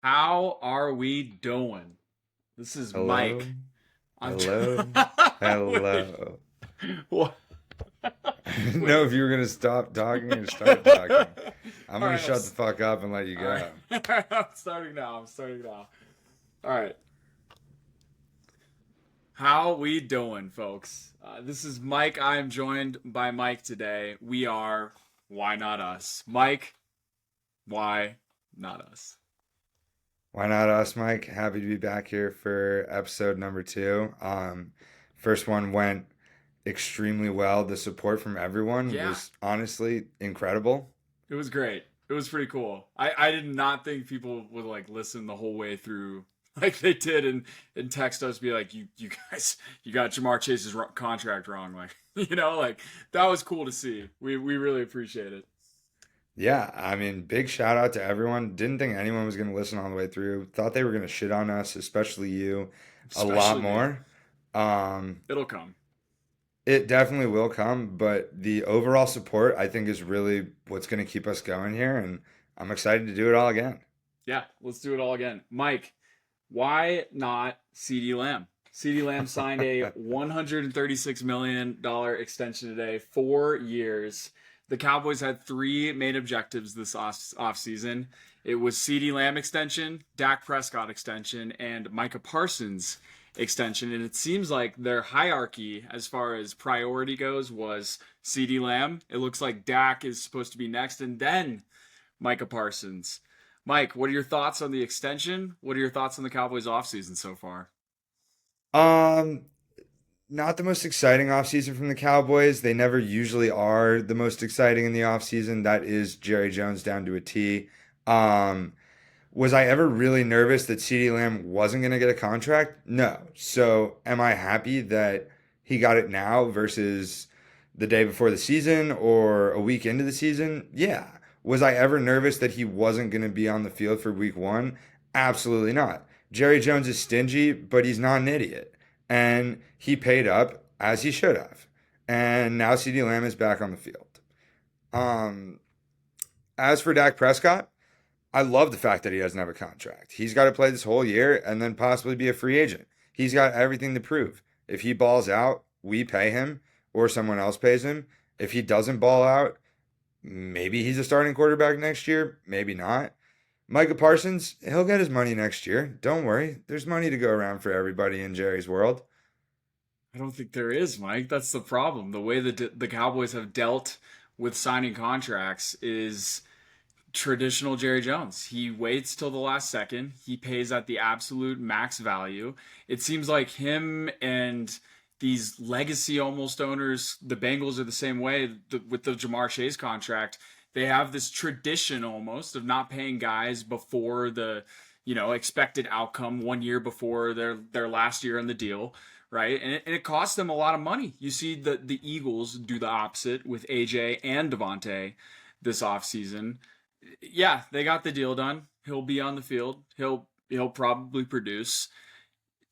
How are we doing? This is Hello, Mike. I'm hello, wait. hello. What? I didn't know Wait. if you were gonna stop talking or start talking. I'm All gonna right, shut the fuck up and let you all right. go. I'm starting now. I'm starting now. All right. How we doing, folks? This is Mike. I am joined by Mike today. We are Why Not Us? Mike, why not us? Why not us, Mike? Happy to be back here for episode number two. First one went extremely well. The support from everyone Yeah, was honestly incredible. it was great. It was pretty cool. I did not think people would like listen the whole way through like they did and text us be like you guys you got Jamar Chase's contract wrong like like that was cool to see. We really appreciate it. Yeah, I mean, big shout out to everyone. Didn't think anyone was gonna listen all the way through. Thought they were gonna shit on us, especially you, a lot Especially me. more. Um, It'll come. It definitely will come, but the overall support I think is really what's going to keep us going here, and I'm excited to do it all again. Yeah, let's do it all again. Mike, why not CeeDee Lamb? CeeDee Lamb signed a $136 million extension today, 4 years. The Cowboys had three main objectives this offseason. It was CeeDee Lamb extension, Dak Prescott extension, and Micah Parsons extension. And it seems like their hierarchy as far as priority goes was CeeDee Lamb. It looks like Dak is supposed to be next, and then Micah Parsons. Mike, what are your thoughts on the extension? What are your thoughts on the Cowboys offseason so far? Um, Not the most exciting offseason from the Cowboys. They never usually are the most exciting in the offseason. That is Jerry Jones down to a T. Um, was I ever really nervous that CeeDee Lamb wasn't going to get a contract? No. So am I happy that he got it now versus the day before the season or a week into the season? Yeah. Was I ever nervous that he wasn't going to be on the field for week one? Absolutely not. Jerry Jones is stingy, but he's not an idiot. And he paid up as he should have. And now CeeDee Lamb is back on the field. Um, as for Dak Prescott, I love the fact that he doesn't have a contract. He's got to play this whole year and then possibly be a free agent. He's got everything to prove. If he balls out, we pay him or someone else pays him. If he doesn't ball out, maybe he's a starting quarterback next year, maybe not. Micah Parsons, he'll get his money next year. Don't worry. There's money to go around for everybody in Jerry's world. I don't think there is, Mike. That's the problem. The way that the Cowboys have dealt with signing contracts is traditional Jerry Jones. He waits till the last second. He pays at the absolute max value. It seems like him and these legacy almost owners, the Bengals are the same way with the Jamar Chase contract. They have this tradition almost of not paying guys before the expected outcome 1 year before their last year in the deal, right? And it costs them a lot of money. You see the Eagles do the opposite with AJ and Devontae this offseason. Yeah, they got the deal done. He'll be on the field. He'll probably produce.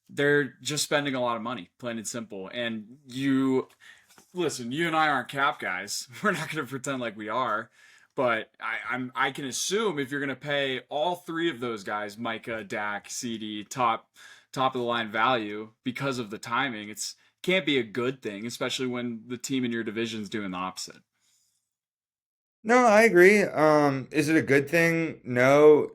They're just spending a lot of money, plain and simple. And you listen, you and I aren't cap guys. We're not going to pretend like we are. But I can assume if you're going to pay all three of those guys, Micah, Dak, CeeDee, top of the line value because of the timing, it's can't be a good thing, especially when the team in your division is doing the opposite. No, I agree. Is it a good thing? No.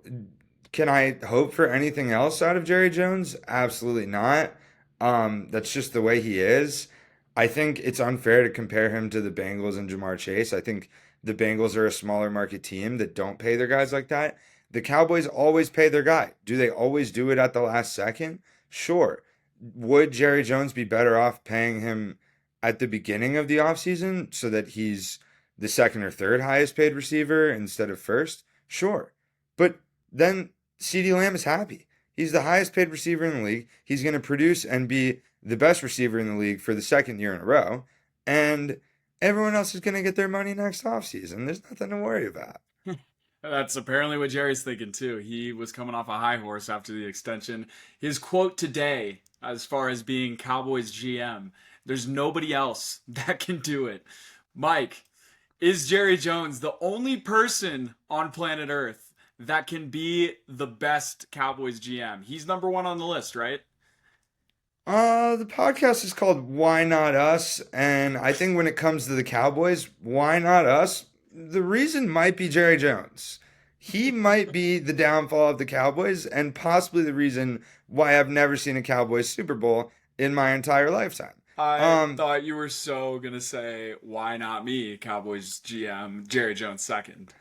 Can I hope for anything else out of Jerry Jones? Absolutely not. That's just the way he is. I think it's unfair to compare him to the Bengals and Jamar Chase. I think the Bengals are a smaller market team that don't pay their guys like that. The Cowboys always pay their guy. Do they always do it at the last second? Sure. Would Jerry Jones be better off paying him at the beginning of the offseason so that he's the second or third highest paid receiver instead of first? Sure. But then CeeDee Lamb is happy. He's the highest paid receiver in the league. He's going to produce and be the best receiver in the league for the second year in a row. And everyone else is going to get their money next offseason. There's nothing to worry about. That's apparently what Jerry's thinking too. He was coming off a high horse after the extension. His quote today, as far as being Cowboys GM, there's nobody else that can do it. Mike, is Jerry Jones the only person on planet Earth that can be the best Cowboys GM? He's number one on the list, right? The podcast is called Why Not Us? And I think when it comes to the Cowboys, why not us? The reason might be Jerry Jones. He might be the downfall of the Cowboys and possibly the reason why I've never seen a Cowboys Super Bowl in my entire lifetime. I Um, thought you were so gonna say, "Why not me?" Cowboys GM Jerry Jones second.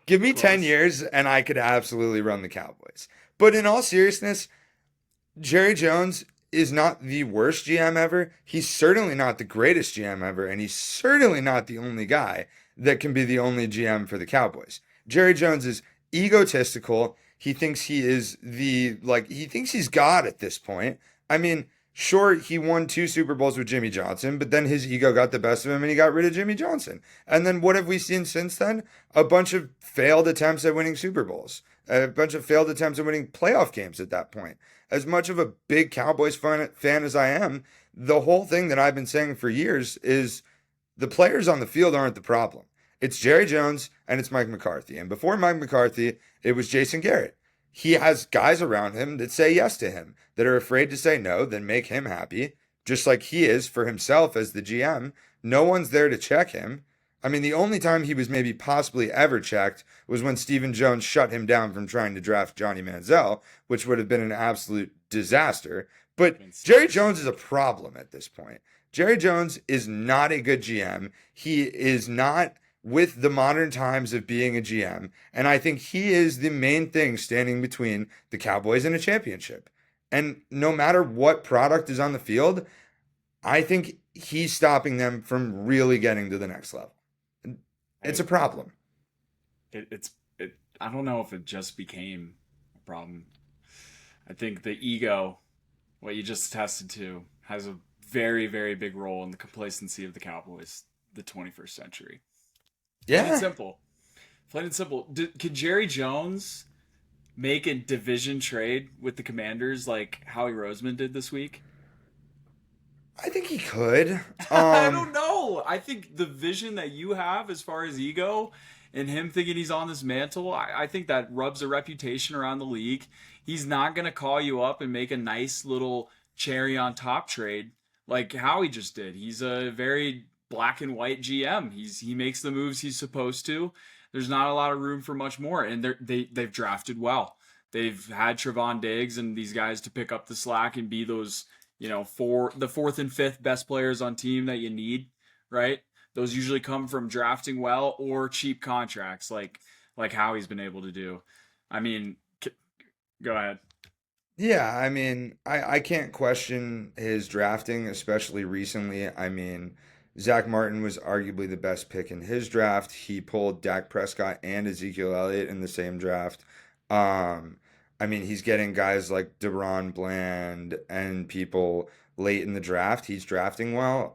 Give me 10 Close. years and I could absolutely run the Cowboys. But in all seriousness, Jerry Jones is not the worst GM ever. He's certainly not the greatest GM ever, and he's certainly not the only guy that can be the only GM for the Cowboys. Jerry Jones is egotistical. He thinks he is he thinks he's God at this point. I mean, sure, he won 2 Super Bowls with Jimmy Johnson, but then his ego got the best of him and he got rid of Jimmy Johnson. And then what have we seen since then? A bunch of failed attempts at winning Super Bowls, a bunch of failed attempts at winning playoff games at that point. As much of a big Cowboys fan as I am, the whole thing that I've been saying for years is the players on the field aren't the problem. It's Jerry Jones and it's Mike McCarthy. And before Mike McCarthy, it was Jason Garrett. He has guys around him that say yes to him, that are afraid to say no, that make him happy, just like he is for himself as the GM. No one's there to check him. I mean, the only time he was maybe possibly ever checked was when Stephen Jones shut him down from trying to draft Johnny Manziel, which would have been an absolute disaster. But Jerry Jones is a problem at this point. Jerry Jones is not a good GM. He is not with the modern times of being a GM. And I think he is the main thing standing between the Cowboys and a championship. And no matter what product is on the field, I think he's stopping them from really getting to the next level. It's a problem. It's it. I don't know if it just became a problem. I think the ego, what you just attested to, has a very, very big role in the complacency of the Cowboys, the 21st century. Plain and Yeah, simple. Plain and simple. Could Jerry Jones make a division trade with the Commanders like Howie Roseman did this week? I think he could. I don't know. I think the vision that you have as far as ego and him thinking he's on this mantle, I think that rubs a reputation around the league. He's not going to call you up and make a nice little cherry on top trade like Howie just did. He's a very black and white GM. He makes the moves he's supposed to. There's not a lot of room for much more, and they've drafted well. They've had Trevon Diggs and these guys to pick up the slack and be those, for the fourth and fifth best players on team that you need, right? Those usually come from drafting well or cheap contracts, like Howie's been able to do. I mean, go ahead. Yeah, I mean, I can't question his drafting, especially recently. I mean, Zach Martin was arguably the best pick in his draft. He pulled Dak Prescott and Ezekiel Elliott in the same draft. Um, I mean, he's getting guys like DeBron Bland and people late in the draft. He's drafting well.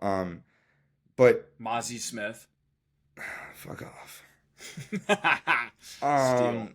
But Mozzie Smith. fuck off. Steal. Um,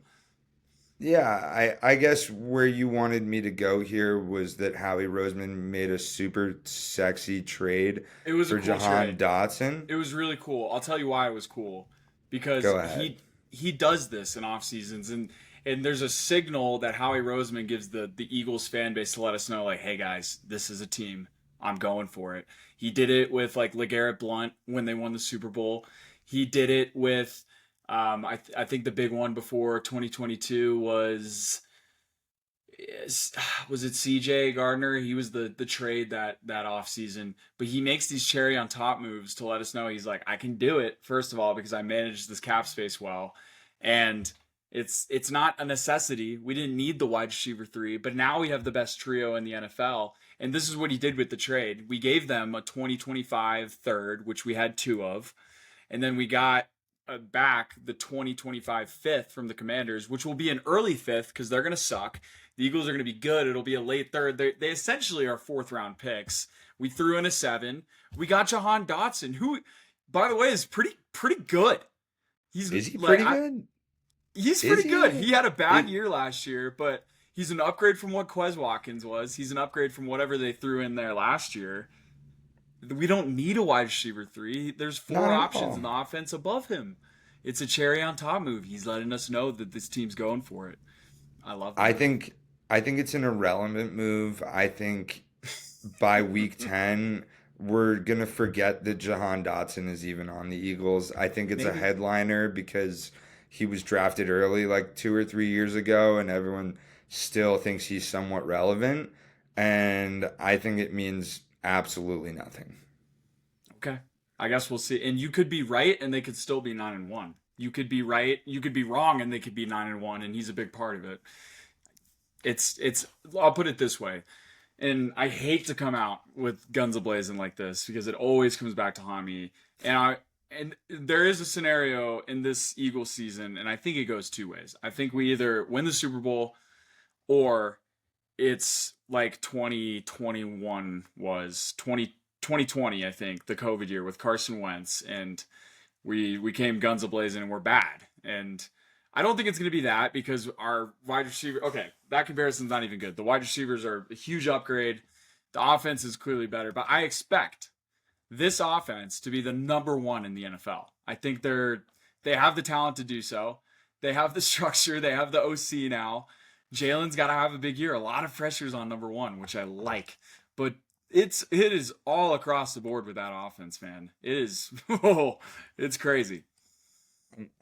Yeah, I guess where you wanted me to go here was that Howie Roseman made a super sexy trade It was a for cool Jahan trade. Dotson. It was really cool. I'll tell you why it was cool. Because Go ahead. he does this in off seasons, and there's a signal that Howie Roseman gives the Eagles fan base to let us know, like, hey guys, this is a team. I'm going for it. He did it with like LeGarrette Blount when they won the Super Bowl. He did it with I think the big one before 2022 was it CJ Gardner? He was the trade that off season, but he makes these cherry on top moves to let us know he's like, I can do it. First of all, because I managed this cap space well, and it's not a necessity. We didn't need the wide receiver three, but now we have the best trio in the NFL. And this is what he did with the trade. We gave them a 2025 third, which we had two of, and then we got back the 2025 fifth from the Commanders, which will be an early fifth because they're going to suck. The Eagles are going to be good. It'll be a late third. They essentially are fourth round picks. We threw in a seven. We got Jahan Dotson, who, by the way, is pretty good. Is he like pretty good? he's Is pretty good. he? He had a bad It- year last year, but he's an upgrade from what Quez Watkins was. He's an upgrade from whatever they threw in there last year. We don't need a wide receiver three. There's four Not at options all. in the offense above him. it's a cherry on top move. He's letting us know that this team's going for it. I love I that. think I think it's an irrelevant move. I think by week 10 we're gonna forget that Jahan Dotson is even on the Eagles. I think it's a Maybe. headliner because he was drafted early like 2 or 3 years ago, and everyone still thinks he's somewhat relevant. And I think it means absolutely nothing. Okay. I guess we'll see. And you could be right, and they could still be 9-1. You could be right, you could be wrong, and they could be 9-1, and he's a big part of it. It's. I'll put it this way, and I hate to come out with guns ablazing like this because it always comes back to haunt me. And there is a scenario in this Eagles season, and I think it goes two ways. I think we either win the Super Bowl or it's like 2021 was 2020, I think, the COVID year with Carson Wentz, and we came guns a blazing and we're bad. And I don't think it's going to be that because our wide receiver. Okay, that comparison's not even good. The wide receivers are a huge upgrade. The offense is clearly better, but I expect this offense to be the number one in the NFL. I think they have the talent to do so. They have the structure. They have the OC now. Jalen's got to have a big year. A lot of pressures on number one, which I like. But it is all across the board with that offense, man. It is. Oh, it's crazy.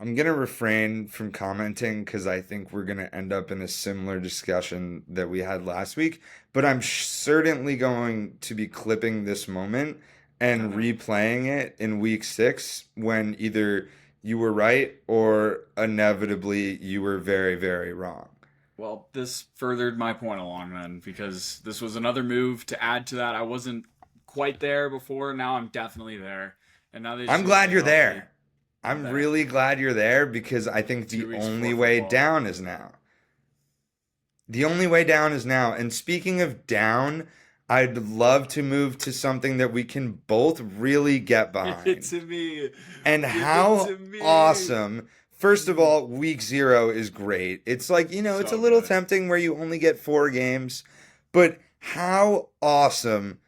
I'm gonna refrain from commenting because I think we're gonna end up in a similar discussion that we had last week. But I'm certainly going to be clipping this moment and Uh-huh. replaying it in week 6 when either you were right or inevitably you were very, very wrong. Well, this furthered my point along then because this was another move to add to that. I wasn't quite there before. Now I'm definitely there. And now they just I'm need to glad stay you're healthy. there. I'm I'm there. really glad you're there because I think the 2 weeks only before way football. down is now. The only way down is now. And speaking of down, I'd love to move to something that we can both really get Give it behind. to me. And Give it to how me. awesome. First of all, week 0 is great. It's like, it's a So little good. tempting where you only get 4 games, but how awesome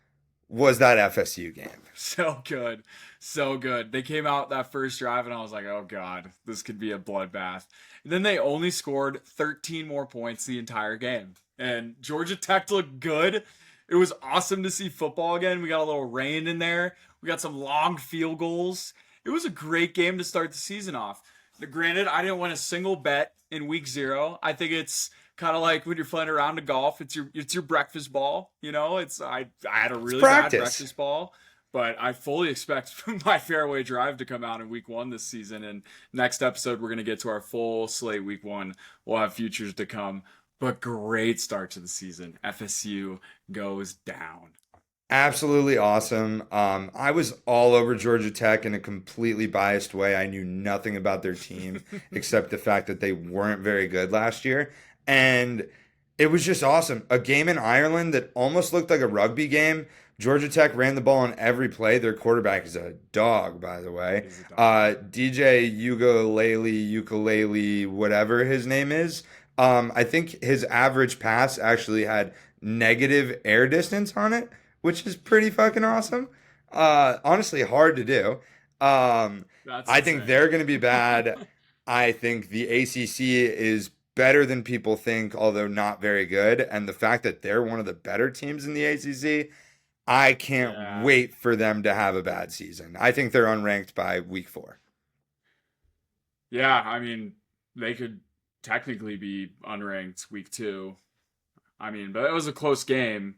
was that FSU game? So good. So good. They came out that first drive and I was like, oh God, this could be a bloodbath. And then they only scored 13 more points the entire game. And Georgia Tech looked good. It was awesome to see football again. We got a little rain in there. We got some long field goals. It was a great game to start the season off. Now, granted, I didn't win a single bet in week 0. I think it's kind of like when you're playing around to golf. It's your breakfast ball. I had a It's really bad practice. breakfast ball, but I fully expect my fairway drive to come out in week 1 this season. And next episode, we're gonna get to our full slate week 1. We'll have futures to come. But great start to the season. FSU goes down. Absolutely awesome. I was all over Georgia Tech in a completely biased way. I knew nothing about their team except the fact that they weren't very good last year. And it was just awesome. A game in Ireland that almost looked like a rugby game. Georgia Tech ran the ball on every play. Their quarterback is a dog, by the way. He's a dog. DJ Ukulele, whatever his name is. I think his average pass actually had negative air distance on it, which is pretty fucking awesome. Honestly, hard to do. That's I think insane. they're going to be bad. I think the ACC is better than people think, although not very good. And the fact that they're one of the better teams in the ACC, I can't Yeah. wait for them to have a bad season. I think they're unranked by week 4. Yeah, I mean, they could technically be unranked week 2. I mean, but it was a close game.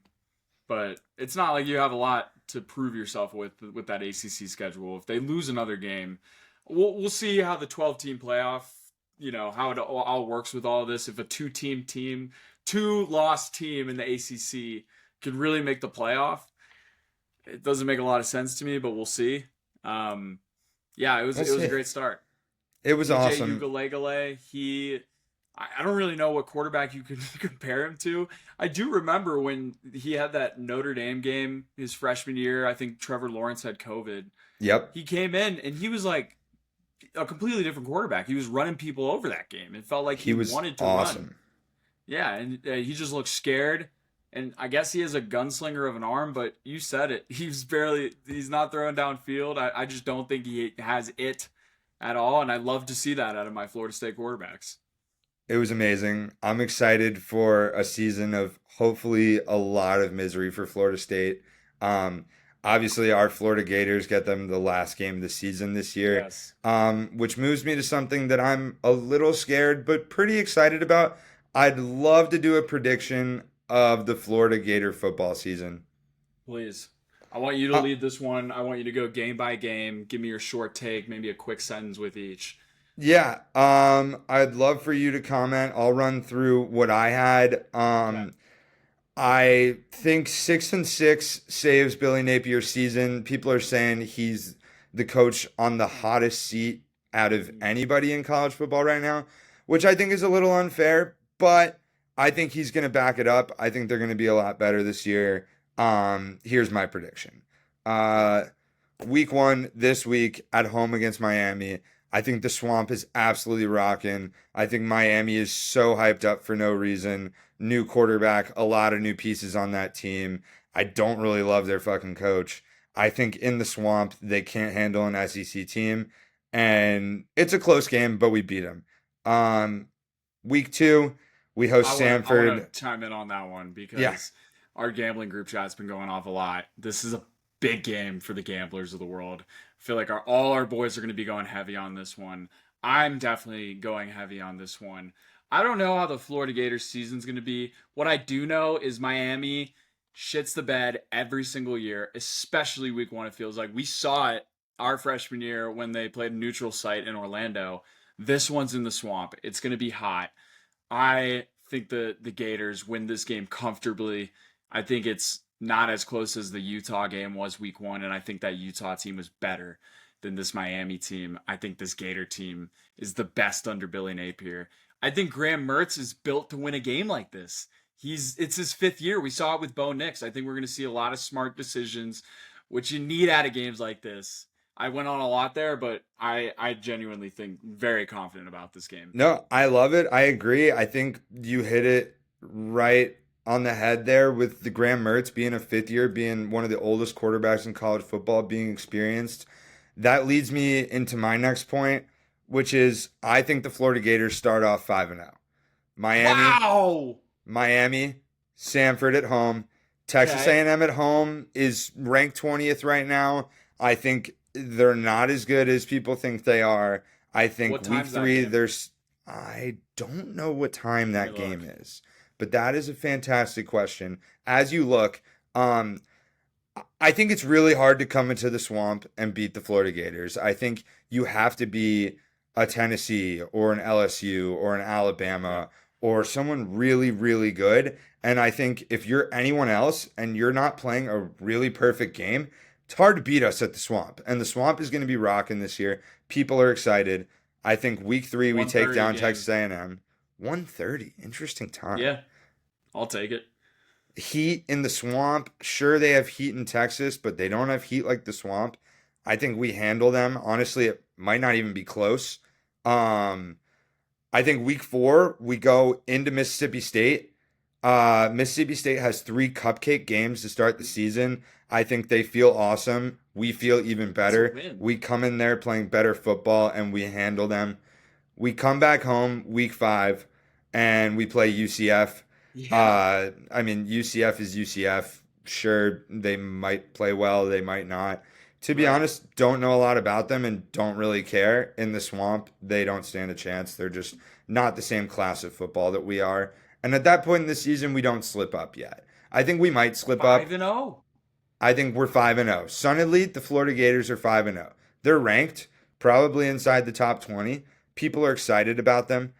But it's not like you have a lot to prove yourself with that ACC schedule. If they lose another game, we'll see how the 12-team playoff, how it all works with all of this. If a two-loss team in the ACC could really make the playoff, it doesn't make a lot of sense to me, but we'll see. Um, yeah, it was We'll it was a see. great start. It was DJ awesome. Ugalele, I don't really know what quarterback you could compare him to. I do remember when he had that Notre Dame game his freshman year. I think Trevor Lawrence had COVID. Yep. He came in and he was like a completely different quarterback. He was running people over that game. It felt like He he was wanted to run. awesome. Yeah, and he just looked scared. And I guess he has a gunslinger of an arm, but you said it. He's not throwing downfield. I just don't think he has it at all, and I love to see that out of my Florida State quarterbacks. It was amazing. I'm excited for a season of hopefully a lot of misery for Florida State. Um, Obviously, our Florida Gators get them the last game of the season this year, Yes, which moves me to something that I'm a little scared but pretty excited about. I'd love to do a prediction of the Florida Gator football season. please. I want you to Uh, lead this one. I want you to go game by game. Give me your short take, maybe a quick sentence with each. yeah, I'd love for you to comment. I'll run through what I had. Okay. I think 6-6 saves Billy Napier's season. People are saying he's the coach on the hottest seat out of Mhm. anybody in college football right now, which I think is a little unfair, but I think he's going to back it up. I think they're going to be a lot better this year. Here's my prediction. Uh, Week 1 this week at home against Miami. I think the Swamp is absolutely rocking. I think Miami is so hyped up for no reason. New quarterback, a lot of new pieces on that team. I don't really love their fucking coach. I think in the Swamp, they can't handle an SEC team. And it's a close game, but we beat them. Um, Week 2, we host I want to Sanford. chime in on that one Yeah, because our gambling group chat's been going off a lot. This is a big game for the gamblers of the world. I feel like all our boys are going to be going heavy on this one. I'm definitely going heavy on this one. I don't know how the Florida Gators season's going to be. What I do know is Miami shits the bed every single year, especially week 1 it feels like. We saw it our freshman year when they played a neutral site in Orlando. This one's in the Swamp. It's going to be hot. I think the Gators win this game comfortably. I think it's not as close as the Utah game was week 1, and I think that Utah team was better than this Miami team. I think this Gator team is the best under Billy Napier. I think Graham Mertz is built to win a game like this. It's his 5th year. We saw it with Bo Nix. I think we're going to see a lot of smart decisions, which you need out of games like this. I went on a lot there, but I genuinely think very confident about this game. no, I love it. I agree. I think you hit it right on the head there with the Graham Mertz being a fifth year, being one of the oldest quarterbacks in college football, being experienced. That leads me into my next point, which is I think the Florida Gators start off 5-0. Miami, Wow. Miami, Sanford at home. Texas Okay. A&M at home is ranked 20th right now. I think they're not as good as people think they are. I think What week time's that 3 game? there's I don't know what time Let me that look. game is. But that is a fantastic question. As you look, I think it's really hard to come into the Swamp and beat the Florida Gators. I think you have to be a Tennessee or an LSU or an Yeah. Alabama or someone really, really good. And I think if you're anyone else and you're not playing a really perfect game, it's hard to beat us at the Swamp. And the Swamp is going to be rocking this year. People are excited. I think week 3 we take 1:30 down game. Texas A&M. 1:30, interesting time. Yeah, I'll take it. Heat in the Swamp. Sure, they have heat in Texas, but they don't have heat like the Swamp. I think we handle them. Honestly, it might not even be close. Um, I think week 4 we go into Mississippi State. Mississippi State has 3 cupcake games to start the season. I think they feel awesome. We feel even That's a better. win. We come in there playing better football and we handle them. We come back home week 5 and we play UCF. Yeah. I mean, UCF is UCF. Sure, they might play well, they might not. To be Right. honest, don't know a lot about them and don't really care. In the Swamp, they don't stand a chance. They're just not the same class of football that we are. And at that point in the season, we don't slip up yet. I think we might slip up. 5-0. I think we're 5-0. Sun Elite, the Florida Gators are 5-0. They're ranked probably inside the top 20. People are excited about them.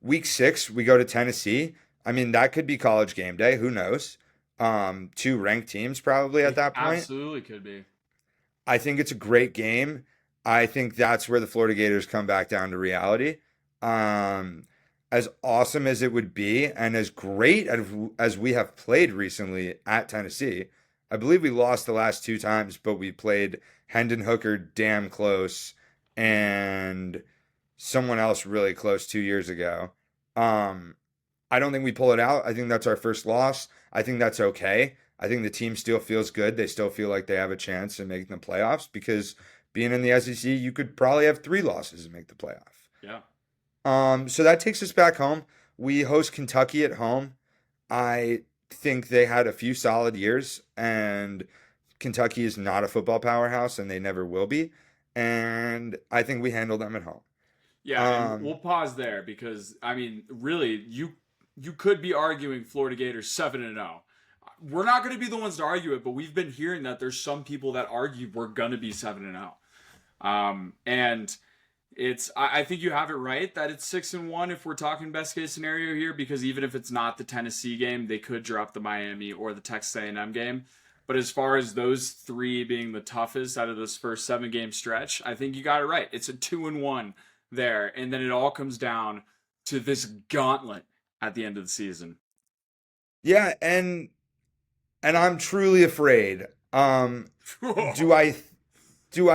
Week 6, we go to Tennessee. I mean, that could be college game day. Who knows? 2 ranked teams probably at It that point. absolutely could be. I think it's a great game. I think that's where the Florida Gators come back down to reality. Um, as awesome as it would be, and as great as we have played recently at Tennessee, I believe we lost the last 2 times, but we played Hendon Hooker damn close and someone else really close 2 years ago. Um, I don't think we pull it out. I think that's our first loss. I think that's okay. I think the team still feels good. They still feel like they have a chance in making the playoffs because being in the SEC, you could probably have 3 losses and make the playoff. Yeah. So that takes us back home. We host Kentucky at home. I think they had a few solid years, and Kentucky is not a football powerhouse, and they never will be. And I think we handle them at home. Yeah, and we'll pause there because I mean, really, you could be arguing Florida Gators 7-0. We're not going to be the ones to argue it, but we've been hearing that there's some people that argue we're going to be 7-0. And I think you have it right that it's 6-1 if we're talking best case scenario here, because even if it's not the Tennessee game, they could drop the Miami or the Texas A&M game. But as far as those 3 being the toughest out of this first 7-game stretch, I think you got it right. It's a 2-1 there, and then it all comes down to this gauntlet at the end of the season. Yeah, and I'm truly afraid. Do I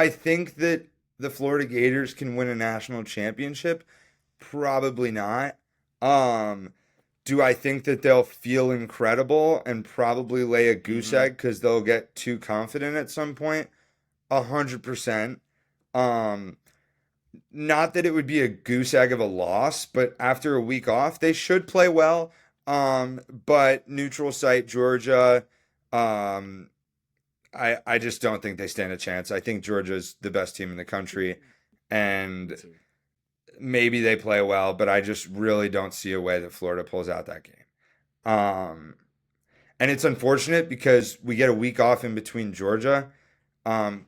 think that the Florida Gators can win a national championship? Probably not. Do I think that they'll feel incredible and probably lay a goose egg because they'll get too confident at some point? 100%. Not that it would be a goose egg of a loss, but after a week off, they should play well. But neutral site Georgia, I just don't think they stand a chance. I think Georgia's the best team in the country, and maybe they play well, but I just really don't see a way that Florida pulls out that game. And it's unfortunate because we get a week off in between Georgia.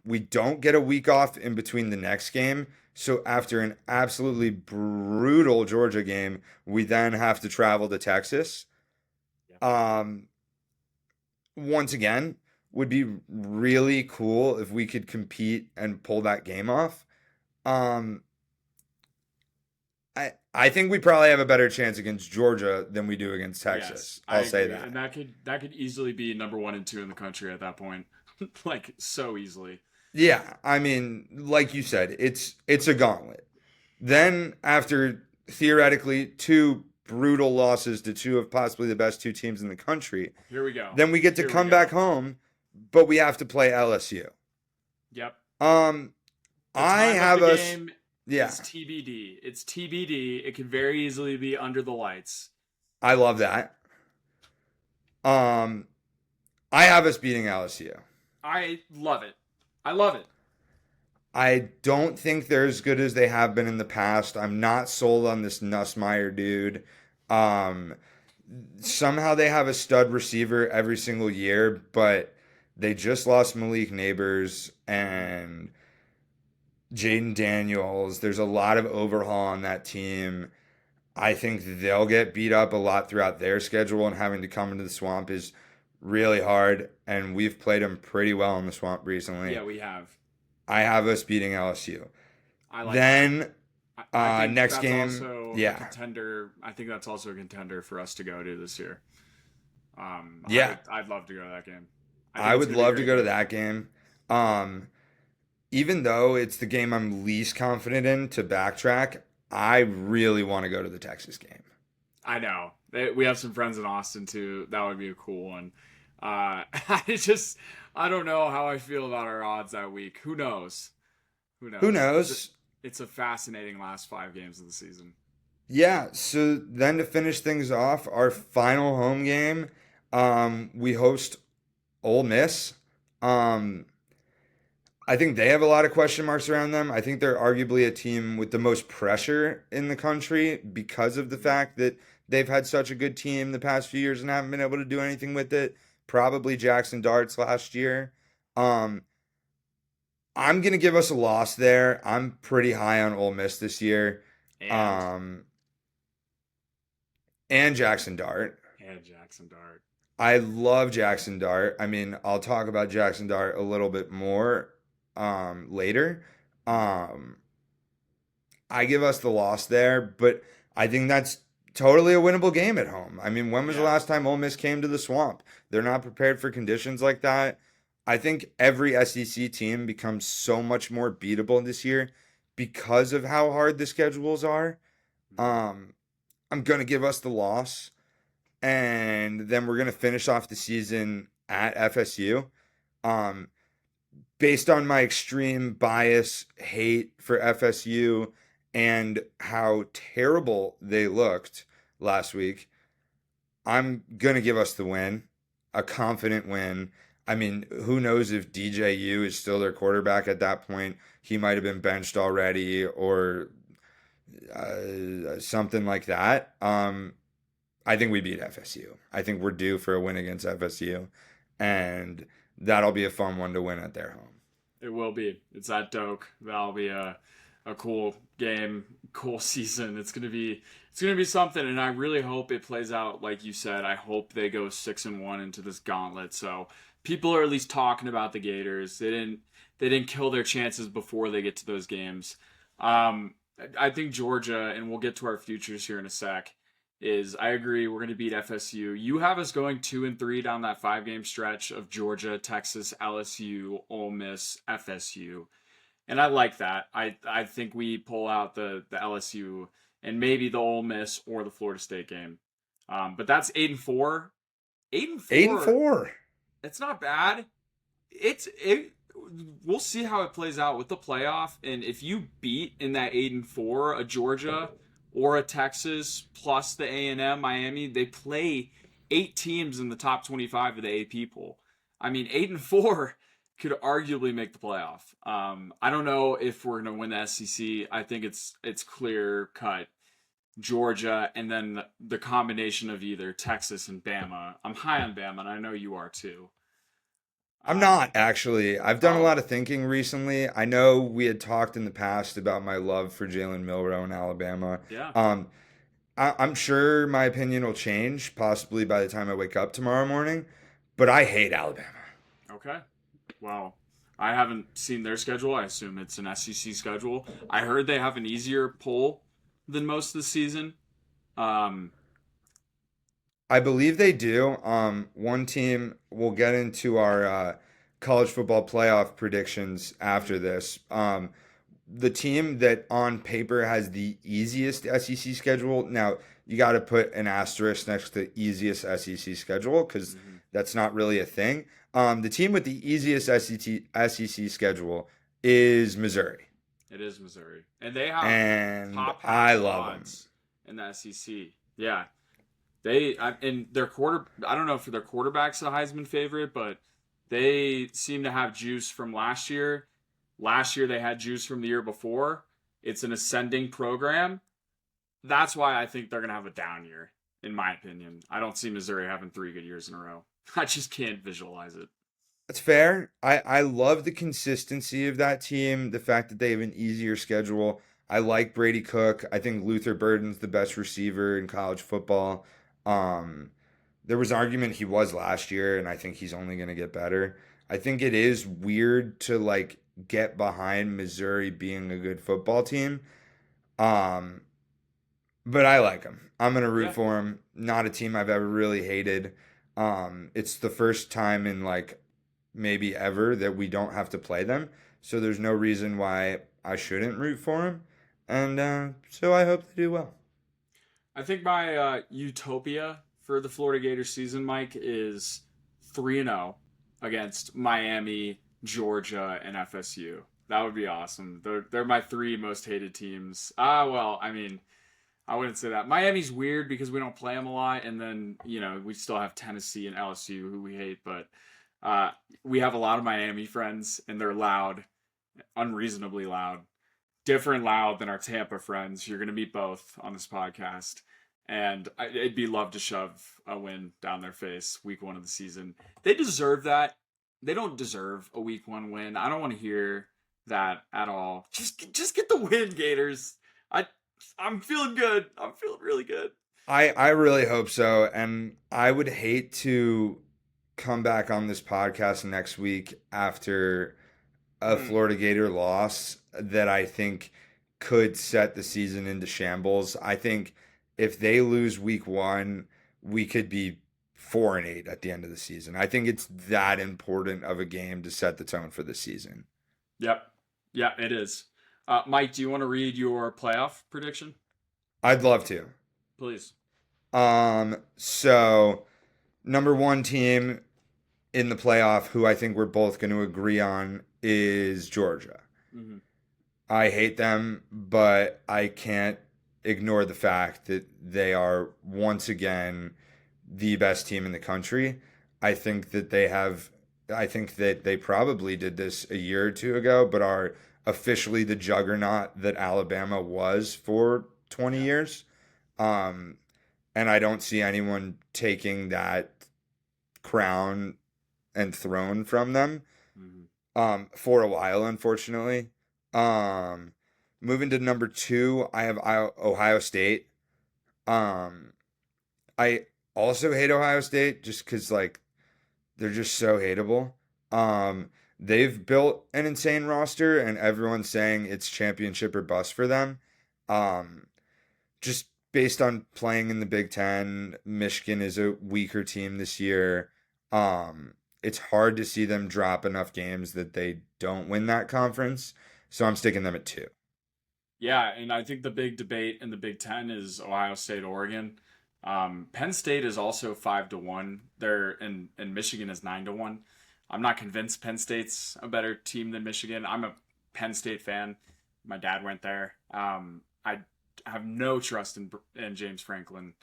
We don't get a week off in between the next game. So after an absolutely brutal Georgia game, we then have to travel to Texas. Once again, would be really cool if we could compete and pull that game off. I think we probably have a better chance against Georgia than we do against Texas. Yes, I'll say that. And that could easily be number 1 and 2 in the country at that point. Like so easily. Yeah, I mean, like you said, it's a gauntlet. Then after theoretically 2 brutal losses to 2 of possibly the best 2 teams in the country, here we go. Then we get to come back home, but we have to play LSU. Yep. I have us. Game, yeah. It's TBD. It's TBD. It could very easily be under the lights. I love that. I have us beating LSU. I love it. I love it. I don't think they're as good as they have been in the past. I'm not sold on this Nussmeier dude. Somehow they have a stud receiver every single year, but they just lost Malik Neighbors and Jaden Daniels. There's a lot of overhaul on that team. I think they'll get beat up a lot throughout their schedule, and having to come into the Swamp is really hard, and we've played them pretty well in the Swamp recently. Yeah, we have. I have us beating LSU. I like then I think next that's game, also yeah, a contender. I think that's also a contender for us to go to this year. Yeah, I'd love to go to that game. I would love to go to that game. Even though it's the game I'm least confident in, to backtrack, I really want to go to the Texas game. I know. We have some friends in Austin too. That would be a cool one. I don't know how I feel about our odds that week. Who knows? Who knows? It's a fascinating last 5 games of the season. Yeah. So then to finish things off, our final home game, we host Ole Miss. I think they have a lot of question marks around them. I think they're arguably a team with the most pressure in the country because of the fact that they've had such a good team the past few years and haven't been able to do anything with it. Probably Jackson Darts last year. I'm going to give us a loss there. I'm pretty high on Ole Miss this year. And Jackson Dart. I love Jackson Dart. I mean, I'll talk about Jackson Dart a little bit more later. I give us the loss there, but I think that's totally a winnable game at home. I mean, when was the last time Ole Miss came to the Swamp? They're not prepared for conditions like that. I think every SEC team becomes so much more beatable this year because of how hard the schedules are. I'm going to give us the loss, and then we're going to finish off the season at FSU. based on my extreme bias, hate for FSU, and how terrible they looked last week, I'm going to give us the win, a confident win. I mean, who knows if DJU is still their quarterback at that point? He might have been benched already or something like that. I think we beat FSU. I think we're due for a win against FSU, and that'll be a fun one to win at their home. It will be. It's at Doak. That'll be a cool game, cool season. It's gonna be something, and I really hope it plays out like you said. I hope they go 6-1 into this gauntlet. So people are at least talking about the Gators. They didn't kill their chances before they get to those games. I think Georgia, and we'll get to our futures here in a sec. I agree we're going to beat FSU. You have us going 2-3 down that 5-game stretch of Georgia, Texas, LSU, Ole Miss, FSU, and I like that. I think we pull out the LSU and maybe the Ole Miss or the Florida State game. But that's 8-4. 8-4. 8-4. It's not bad. It. We'll see how it plays out with the playoff, and if you beat in that 8-4 a Georgia or a Texas plus the A&M Miami, they play 8 teams in the top 25 of the AP poll. I mean, 8-4 could arguably make the playoff. I don't know if we're going to win the SEC. I think it's clear cut Georgia, and then the combination of either Texas and Bama. I'm high on Bama, and I know you are too. I'm not actually. I've done a lot of thinking recently. I know we had talked in the past about my love for Jalen Milroe in Alabama. Yeah. I'm sure my opinion will change possibly by the time I wake up tomorrow morning, but I hate Alabama. Okay. Well, I haven't seen their schedule. I assume it's an SEC schedule. I heard they have an easier poll than most of the season. I believe they do. One team, we'll get into our college football playoff predictions after this. The team that on paper has the easiest SEC schedule. Now, you got to put an asterisk next to easiest SEC schedule because that's not really a thing. The team with the easiest SEC schedule is Missouri. It is Missouri. And they have top I love them in the SEC. Yeah. And their I don't know if their quarterback's a Heisman favorite, but they seem to have juice from last year. Last year they had juice from the year before. It's an ascending program. That's why I think they're going to have a down year, in my opinion. I don't see Missouri having 3 good years in a row. I just can't visualize it. That's fair. I love the consistency of that team, the fact that they have an easier schedule. I like Brady Cook. I think Luther Burden's the best receiver in college football. There was argument he was last year, and I think he's only going to get better. I think it is weird to like get behind Missouri being a good football team. But I like them. I'm going to root for them. Not a team I've ever really hated. It's the first time in like maybe ever that we don't have to play them. So there's no reason why I shouldn't root for them. And so I hope they do well. I think my utopia for the Florida Gators season, Mike, is 3-0 against Miami, Georgia, and FSU. That would be awesome. They're my 3 most hated teams. Well, I mean, I wouldn't say that. Miami's weird because we don't play them a lot, and then, we still have Tennessee and LSU who we hate, but we have a lot of Miami friends, and they're loud, unreasonably loud. Different loud than our Tampa friends. You're going to meet both on this podcast. And it'd be love to shove a win down their face week 1 of the season. They deserve that. They don't deserve a week 1 win. I don't want to hear that at all. Just get the win, Gators. I'm feeling good. I'm feeling really good. I really hope so. And I would hate to come back on this podcast next week after a Florida Gator loss that I think could set the season into shambles. I think if they lose week 1, we could be 4-8 at the end of the season. I think it's that important of a game to set the tone for the season. Yep. Yeah, it is. Mike, do you want to read your playoff prediction? I'd love to. Please. So number 1 team in the playoff, who I think we're both going to agree on, is Georgia. Hmm. I hate them, but I can't ignore the fact that they are once again the best team in the country. I think that they have, I think that they probably did this a year or two ago, but are officially the juggernaut that Alabama was for 20 Yeah. years. Um, and I don't see anyone taking that crown and throne from them Hmm. for a while, unfortunately. Um, moving to number two, I have Ohio State. Um, I also hate Ohio State just because like they're just so hateable. They've built an insane roster, and everyone's saying it's championship or bust for them. Um, just based on playing in the Big Ten, Michigan is a weaker team this year. Um, it's hard to see them drop enough games that they don't win that conference. So I'm sticking them at two. Yeah, and I think the big debate in the Big Ten is Ohio State, Oregon. Penn State is also 5-1. And Michigan is 9-1. I'm not convinced Penn State's a better team than Michigan. I'm a Penn State fan. My dad went there. I have no trust in James Franklin.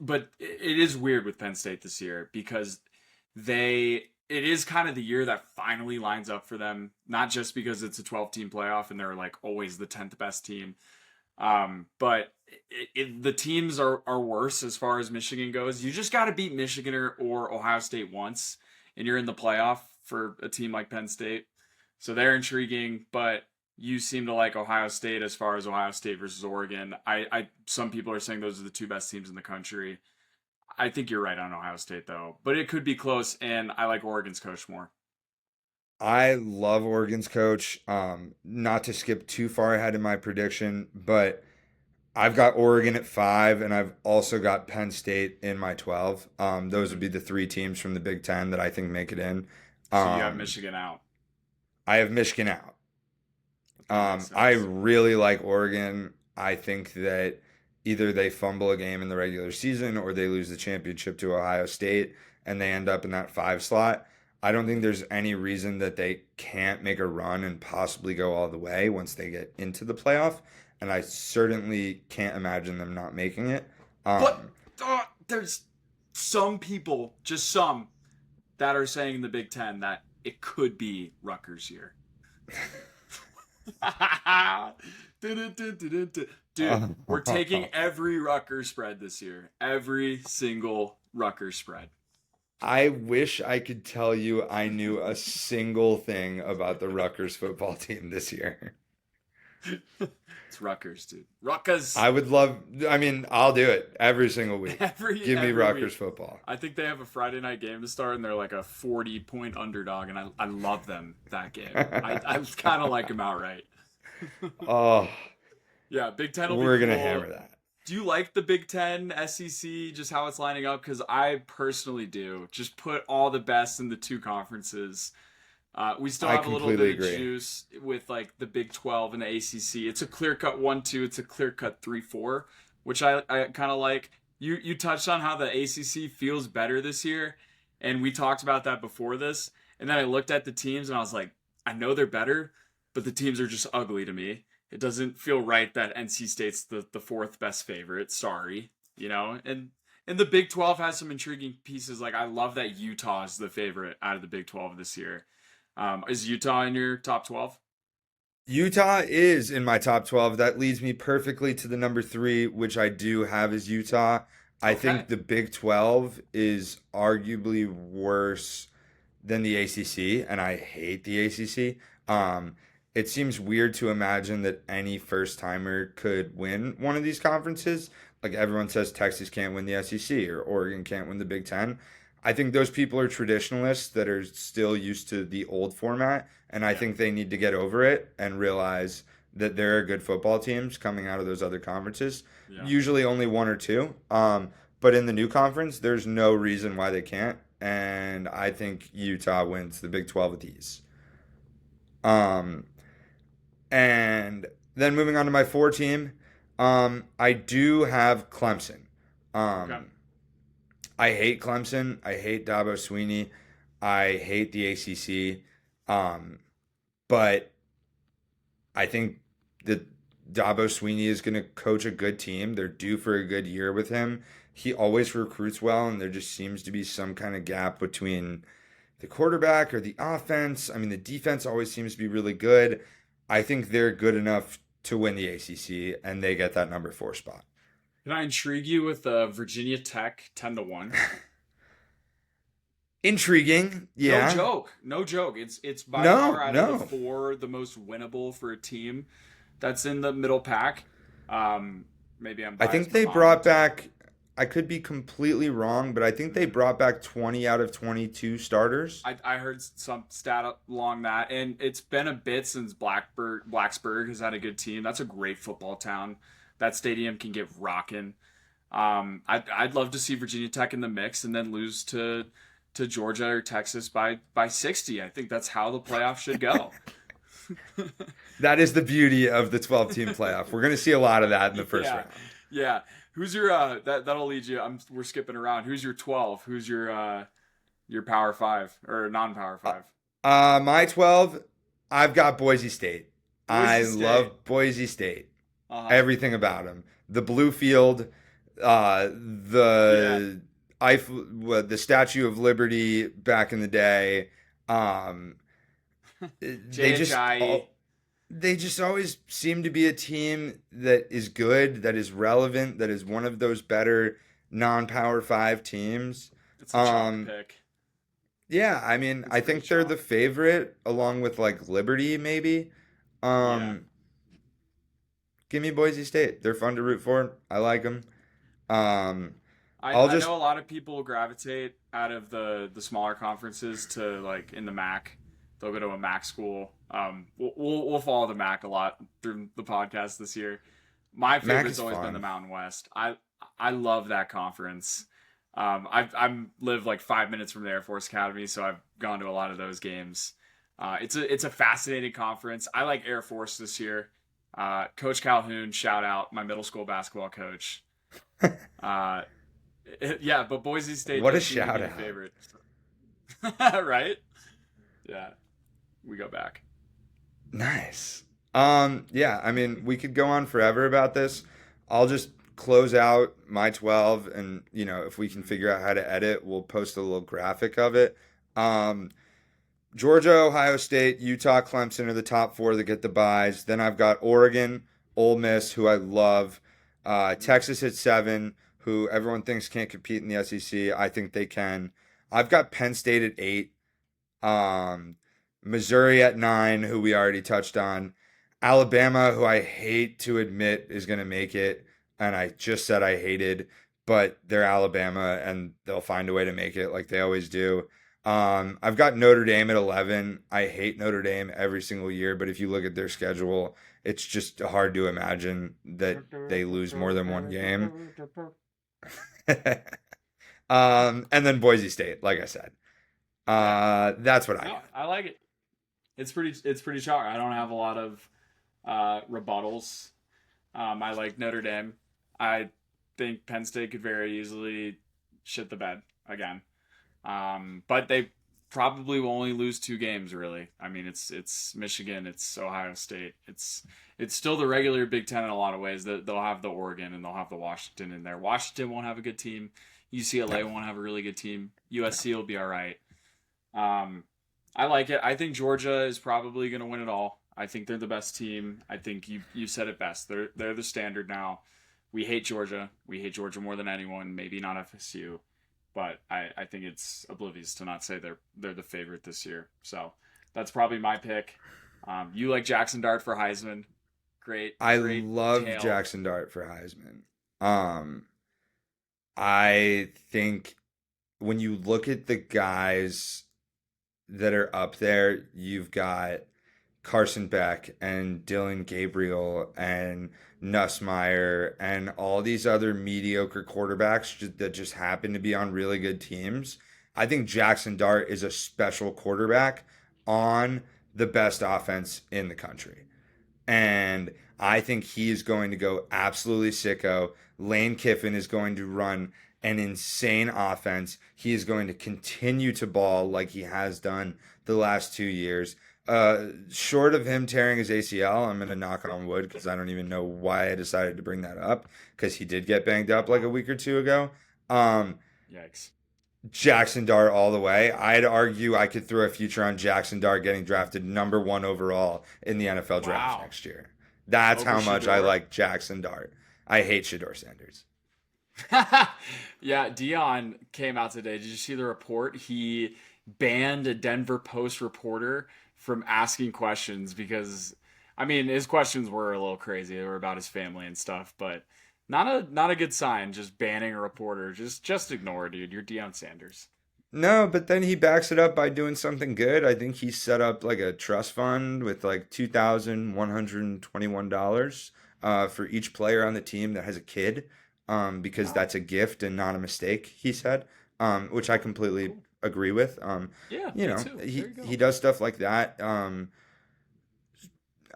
But it is weird with Penn State this year because it is kind of the year that finally lines up for them, not just because it's a 12 team playoff and they're like always the 10th best team. But the teams are worse as far as Michigan goes. You just got to beat Michigan or Ohio State once, and you're in the playoff for a team like Penn State. So they're intriguing, but you seem to like Ohio State as far as Ohio State versus Oregon. Some people are saying those are the two best teams in the country. I think you're right on Ohio State though, but it could be close, and I like Oregon's coach more. I love Oregon's coach. Not to skip too far ahead in my prediction, but I've got Oregon at five, and I've also got Penn State in my 12. Those would Hmm. be the three teams from the Big Ten that I think make it in. So you have Um, Michigan out. I have Michigan out. That makes I sense. really like Oregon. I think that either they fumble a game in the regular season or they lose the championship to Ohio State and they end up in that five slot. I don't think there's any reason that they can't make a run and possibly go all the way once they get into the playoff. And I certainly can't imagine them not making it. But Um, there's some people, just some, that are saying in the Big Ten that it could be Rutgers' year. Dude, we're taking every Rutgers spread this year. Every single Rutgers spread. I wish I could tell you I knew a single thing about the Rutgers football team this year. It's Rutgers, dude. Rutgers I would love, I mean, I'll do it every single week. every Give me every Rutgers week. football. I think they have a Friday night game to start, and they're like a 40-point underdog, and I love them that game. I kind of like them outright. Oh, Yeah, Big Ten will be we're gonna cool. hammer that. Do you like the Big Ten, SEC, just how it's lining up? Because I personally do. Just put all the best in the two conferences. We still I have a little bit completely of agree. juice with like the Big 12 and the ACC. It's a clear cut 1-2. It's a clear cut 3-4, which I kind of like. You touched on how the ACC feels better this year, and we talked about that before this. And then I looked at the teams and I was like, I know they're better, but the teams are just ugly to me. It doesn't feel right that NC State's the fourth best favorite. Sorry, and the Big 12 has some intriguing pieces. Like I love that Utah is the favorite out of the Big 12 this year. Is Utah in your top 12? Utah is in my top 12. That leads me perfectly to the number three, which I do have as Utah. I Okay. think the Big 12 is arguably worse than the ACC, and I hate the ACC. It seems weird to imagine that any first timer could win one of these conferences. Like everyone says, Texas can't win the SEC or Oregon can't win the Big Ten. I think those people are traditionalists that are still used to the old format, and I Yeah. think they need to get over it and realize that there are good football teams coming out of those other conferences. Yeah. Usually only one or two. But in the new conference, there's no reason why they can't. And I think Utah wins the Big 12 with ease. Um, and then moving on to my four team, I do have Clemson. Okay. Um, I hate Clemson. I hate Dabo Swinney. I hate the ACC. Um, but I think that Dabo Swinney is going to coach a good team. They're due for a good year with him. He always recruits well, and there just seems to be some kind of gap between the quarterback or the offense. I mean, the defense always seems to be really good. I think they're good enough to win the ACC, and they get that number 4 spot. Can I intrigue you with Virginia Tech 10-1? Intriguing, yeah. No joke, no joke. It's by No, far out of the no. 4 the most winnable for a team that's in the middle pack. Maybe I'm I biased, think my they mom brought went to it. back, I could be completely wrong, but I think they brought back 20 out of 22 starters. I heard some stat along that, and it's been a bit since Blacksburg has had a good team. That's a great football town. That stadium can get rocking. I'd love to see Virginia Tech in the mix and then lose to Georgia or Texas by 60. I think that's how the playoff should go. That is the beauty of the 12-team playoff. We're going to see a lot of that in the first Yeah, round. yeah. Who's your that'll lead you? We're skipping around. Who's your 12? Who's your Power Five or non-Power Five? My 12, I've got Boise State. Boise I State. love Boise State. Uh-huh. Everything about them. The blue field, Yeah. the the Statue of Liberty back in the day. Um, they Jay just Ajayi. they just always seem to be a team that is good, that is relevant, that is one of those better non-power 5 teams. It's a chalk Um, pick. yeah, I mean, It's I pretty think they're the chalk. favorite along with like Liberty maybe. Yeah. Um, give me Boise State. They're fun to root for. I like them. Um, I'll I just know a lot of people gravitate out of the smaller conferences to like in the MAC. They'll go to a MAC school. We'll follow the MAC a lot through the podcast this year. My Mac favorite's is always been the fun. Mountain West. I love that conference. I've lived like 5 minutes from the Air Force Academy, so I've gone to a lot of those games. It's a fascinating conference. I like Air Force this year. Coach Calhoun, shout out my middle school basketball coach. Uh, yeah, but Boise State What a does seem to be shout the out. favorite, right? Yeah, we go back. Nice. Yeah, I mean, we could go on forever about this. I'll just close out my 12 and, if we can figure out how to edit, we'll post a little graphic of it. Um, Georgia, Ohio State, Utah, Clemson are the top 4 that get the buys. Then I've got Oregon, Ole Miss, who I love, Texas at 7, who everyone thinks can't compete in the SEC. I think they can. I've got Penn State at 8. Um, Missouri at 9, who we already touched on. Alabama, who I hate to admit is going to make it. And I just said I hated, but they're Alabama and they'll find a way to make it like they always do. I've got Notre Dame at 11. I hate Notre Dame every single year, but if you look at their schedule, it's just hard to imagine that they lose more than one game. And then Boise State, like I said. Yeah, That's what I no, got. I like it. It's pretty sharp. I don't have a lot of rebuttals. I like Notre Dame. I think Penn State could very easily shit the bed again. But they probably will only lose 2 games. Really, I mean, it's Michigan, it's Ohio State, it's still the regular Big Ten in a lot of ways. That they'll have the Oregon and they'll have the Washington in there. Washington won't have a good team. UCLA No, won't have a really good team. no. USC will be all right. Um, I like it. I think Georgia is probably going to win it all. I think they're the best team. I think you said it best. They're the standard now. We hate Georgia. We hate Georgia more than anyone. Maybe not FSU, but I think it's oblivious to not say they're the favorite this year. So that's probably my pick. You like Jackson Dart for Heisman? Great, I great love tale. Jackson Dart for Heisman. Um, I think when you look at the guys that are up there, you've got Carson Beck and Dylan Gabriel and Nussmeier and all these other mediocre quarterbacks that just happen to be on really good teams. I think Jackson Dart is a special quarterback on the best offense in the country. And I think he is going to go absolutely sicko. Lane Kiffin is going to run an insane offense. He is going to continue to ball like he has done the last 2 years. Short of him tearing his ACL, I'm going to knock it on wood because I don't even know why I decided to bring that up because he did get banged up like a week or two ago. Um, Yikes. Jackson Dart all the way. I'd argue I could throw a future on Jackson Dart getting drafted number one overall in the NFL draft Wow. next year. That's Over how much I Shedeur? like Jackson Dart. I hate Shedeur Sanders. Yeah, Dion came out today. Did you see the report? He banned a Denver Post reporter from asking questions because, I mean, his questions were a little crazy. They were about his family and stuff, but not a good sign. Just banning a reporter. Just ignore, dude. You're Dion Sanders. No, but then he backs it up by doing something good. I think he set up like a trust fund with like $2,121 for each player on the team that has a kid, because Oh, that's a gift and not a mistake, he said, which I completely cool. agree with. Yeah, You me know, too. There he, you he go. does stuff like that.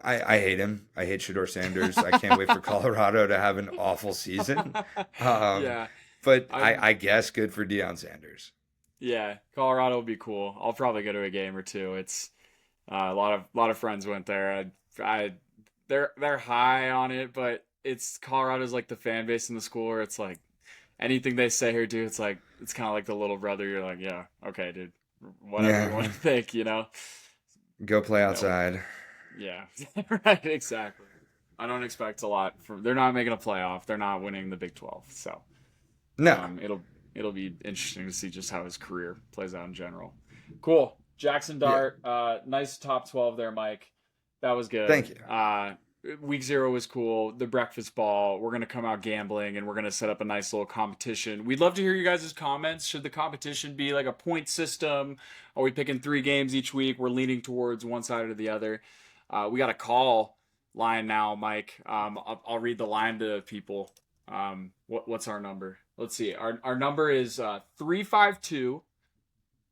I hate him. I hate Shador Sanders. I can't wait for Colorado to have an awful season. Um, Yeah, but I'm. I guess good for Deion Sanders. Yeah, Colorado will be cool. I'll probably go to a game or two. It's a lot of friends went there. They're high on it, but it's Colorado's like the fan base in the school where it's like anything they say or do, it's like it's kind of like the little brother. You're like, yeah, okay, dude, whatever you want Yeah, to think, you know. go play No, outside. yeah, right, exactly. I don't expect a lot from. They're not making a playoff. They're not winning the Big 12, so No. it'll be interesting to see just how his career plays out in general. Cool. Jackson Yeah. Dart, nice top 12 there, Mike. That was good. Thank you. Week 0 was cool. The breakfast ball. We're gonna come out gambling and we're gonna set up a nice little competition. We'd love to hear you guys' comments. Should the competition be like a point system? Are we picking 3 games each week? We're leaning towards one side or the other. We got a call line now, Mike. I'll read the line to people. What's our number? Let's see. Our number is 352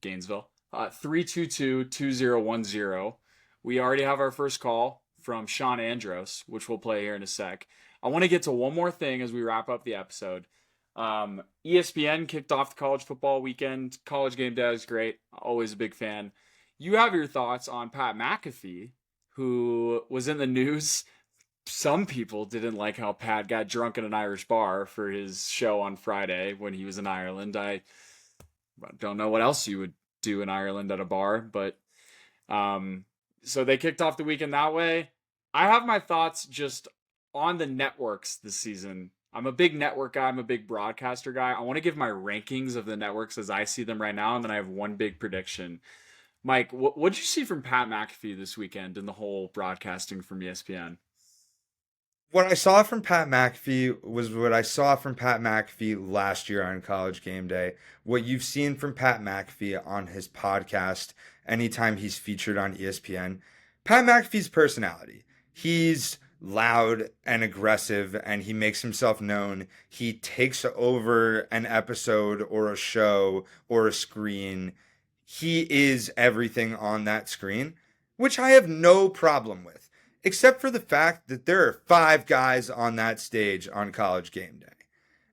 Gainesville, 322-2010. We already have our first call from Sean Andros, which we'll play here in a sec. I want to get to one more thing as we wrap up the episode. ESPN kicked off the college football weekend. College game day is great. Always a big fan. You have your thoughts on Pat McAfee, who was in the news. Some people didn't like how Pat got drunk in an Irish bar for his show on Friday when he was in Ireland. I don't know what else you would do in Ireland at a bar, but so they kicked off the weekend that way. I have my thoughts just on the networks this season. I'm a big network guy. I'm a big broadcaster guy. I want to give my rankings of the networks as I see them right now, and then I have one big prediction. Mike, what did you see from Pat McAfee this weekend in the whole broadcasting from ESPN? What I saw from Pat McAfee was what I saw from Pat McAfee last year on College Game Day. What you've seen from Pat McAfee on his podcast anytime he's featured on ESPN. Pat McAfee's personality. He's loud and aggressive and he makes himself known. He takes over an episode or a show or a screen. He is everything on that screen, which I have no problem with, except for the fact that there are 5 guys on that stage on College Game Day.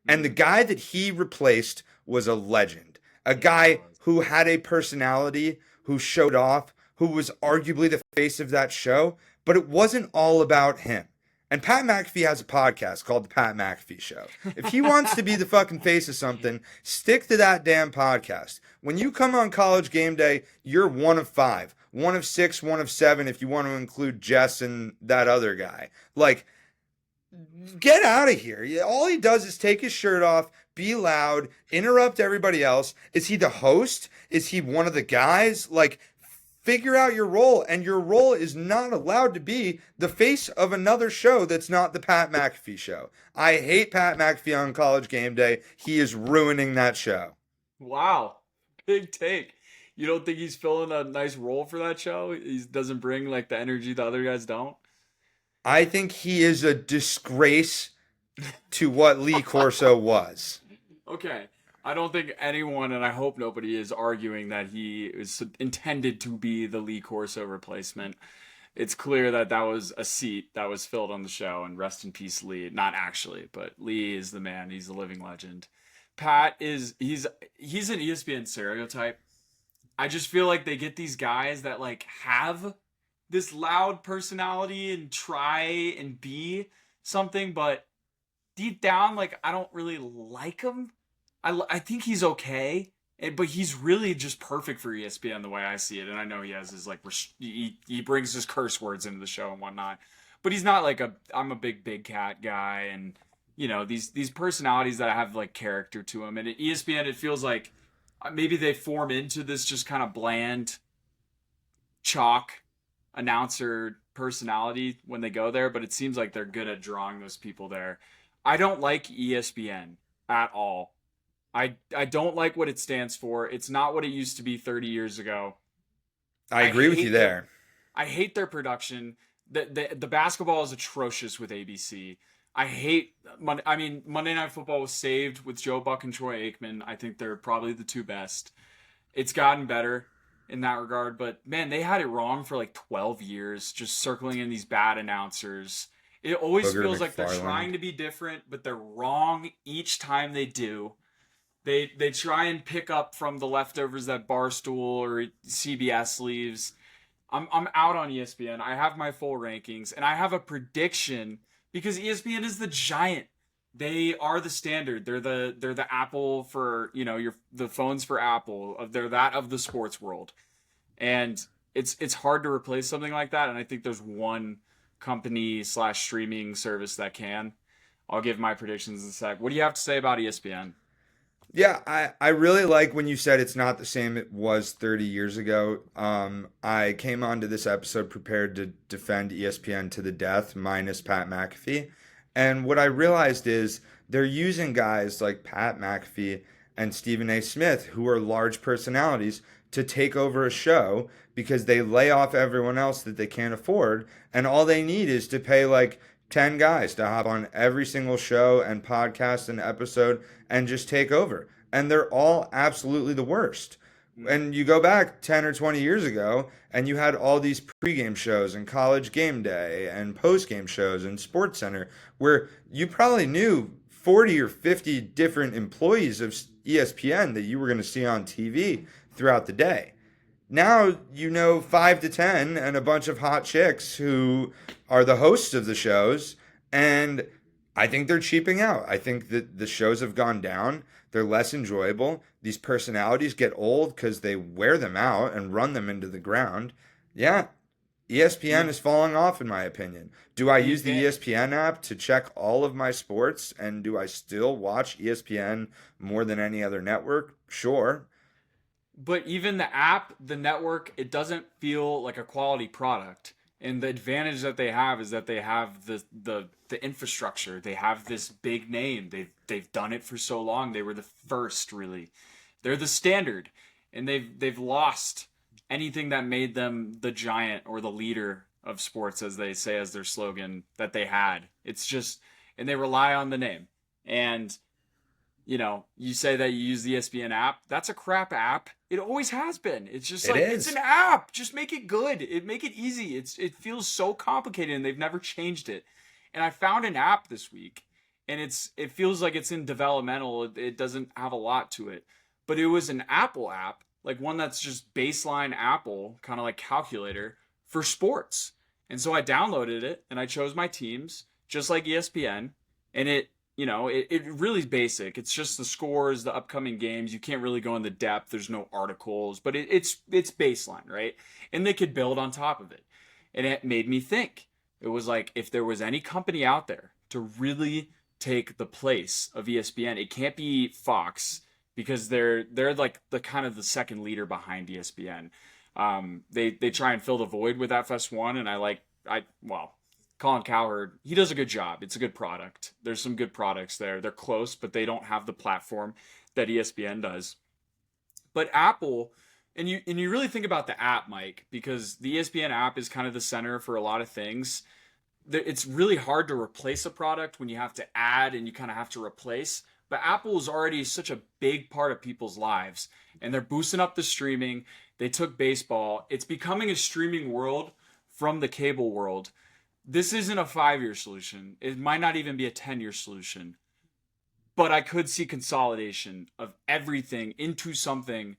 And the Mm, guy that he replaced was a legend. A yes, he guy was. who had a personality, who showed off, who was arguably the face of that show, but it wasn't all about him. And Pat McAfee has a podcast called The Pat McAfee Show. If he wants to be the fucking face of something, stick to that damn podcast. When you come on College Game Day, you're one of 5, one of 6, one of 7 if you want to include Jess and that other guy. Like, get out of here. All he does is take his shirt off, be loud, interrupt everybody else. Is he the host? Is he one of the guys? Like, figure out your role. And your role is not allowed to be the face of another show that's not the Pat McAfee show. I hate Pat McAfee on College Game Day. He is ruining that show. Wow, big take. You don't think he's filling a nice role for that show? He doesn't bring like the energy the other guys don't. I think he is a disgrace to what Lee Corso was. Okay. I don't think anyone, and I hope nobody, is arguing that he is intended to be the Lee Corso replacement. It's clear that that was a seat that was filled on the show, and rest in peace, Lee. Not actually, but Lee is the man. He's a living legend. Pat is he's an ESPN stereotype. I just feel like they get these guys that like have this loud personality and try and be something, but deep down, like I don't really like him. I think he's okay, but he's really just perfect for ESPN the way I see it. And I know he has his like he brings his curse words into the show and whatnot, but he's not like I'm a big cat guy, and these personalities that have like character to them. And at ESPN, it feels like maybe they form into this just kind of bland chalk announcer personality when they go there, but it seems like they're good at drawing those people there. I don't like ESPN at all. I don't like what it stands for. It's not what it used to be 30 years ago. I agree with you there. I hate their production. The basketball is atrocious with ABC. Monday Night Football was saved with Joe Buck and Troy Aikman. I think they're probably the two best. It's gotten better in that regard, but man, they had it wrong for like 12 years, just circling in these bad announcers. It always feels like they're trying to be different, but they're wrong each time they do. They try and pick up from the leftovers that Barstool or CBS leaves. I'm out on ESPN. I have my full rankings, and I have a prediction because ESPN is the giant. They are the standard. They're the Apple for the phones for Apple. They're that of the sports world, and it's hard to replace something like that. And I think there's one company / streaming service that can. I'll give my predictions in a sec. What do you have to say about ESPN? Yeah, I really like when you said it's not the same it was 30 years ago. I came onto this episode prepared to defend ESPN to the death, minus Pat McAfee. And what I realized is they're using guys like Pat McAfee and Stephen A. Smith, who are large personalities, to take over a show because they lay off everyone else that they can't afford. And all they need is to pay like 10 guys to hop on every single show and podcast and episode and just take over. And they're all absolutely the worst. And you go back 10 or 20 years ago and you had all these pregame shows and college game day and postgame shows and Sports Center where you probably knew 40 or 50 different employees of ESPN that you were going to see on TV throughout the day. Now you know 5 to 10 and a bunch of hot chicks who are the hosts of the shows, and I think they're cheaping out. I think that the shows have gone down. They're less enjoyable. These personalities get old because they wear them out and run them into the ground. Yeah, ESPN is falling off, in my opinion. Do I use the ESPN app to check all of my sports, and do I still watch ESPN more than any other network? Sure. But even the app, the network, it doesn't feel like a quality product. And the advantage that they have is that they have the infrastructure. They have this big name. They've done it for so long. They were the first, really. They're the standard, and they've lost anything that made them the giant or the leader of sports, as they say as their slogan, that they had. It's just, and they rely on the name. And you say that you use the ESPN app. That's a crap app. It always has been. It's just it's an app. Just make it good. Make it easy. It feels so complicated, and they've never changed it. And I found an app this week, and it feels like it's in developmental. It doesn't have a lot to it, but it was an Apple app, like one that's just baseline Apple, kind of like calculator for sports. And so I downloaded it, and I chose my teams, just like ESPN, and it really is basic. It's just the scores, the upcoming games. You can't really go into depth. There's no articles, but it's baseline, right? And they could build on top of it. And it made me think. It was like, if there was any company out there to really take the place of ESPN, it can't be Fox, because they're like the kind of the second leader behind ESPN. They try and fill the void with FS1, and Colin Cowherd, he does a good job. It's a good product. There's some good products there. They're close, but they don't have the platform that ESPN does. But Apple, and you really think about the app, Mike, because the ESPN app is kind of the center for a lot of things. It's really hard to replace a product when you have to add and you kind of have to replace. But Apple is already such a big part of people's lives, and they're boosting up the streaming. They took baseball. It's becoming a streaming world from the cable world. This isn't a 5-year solution. It might not even be a 10-year solution. but I could see consolidation of everything into something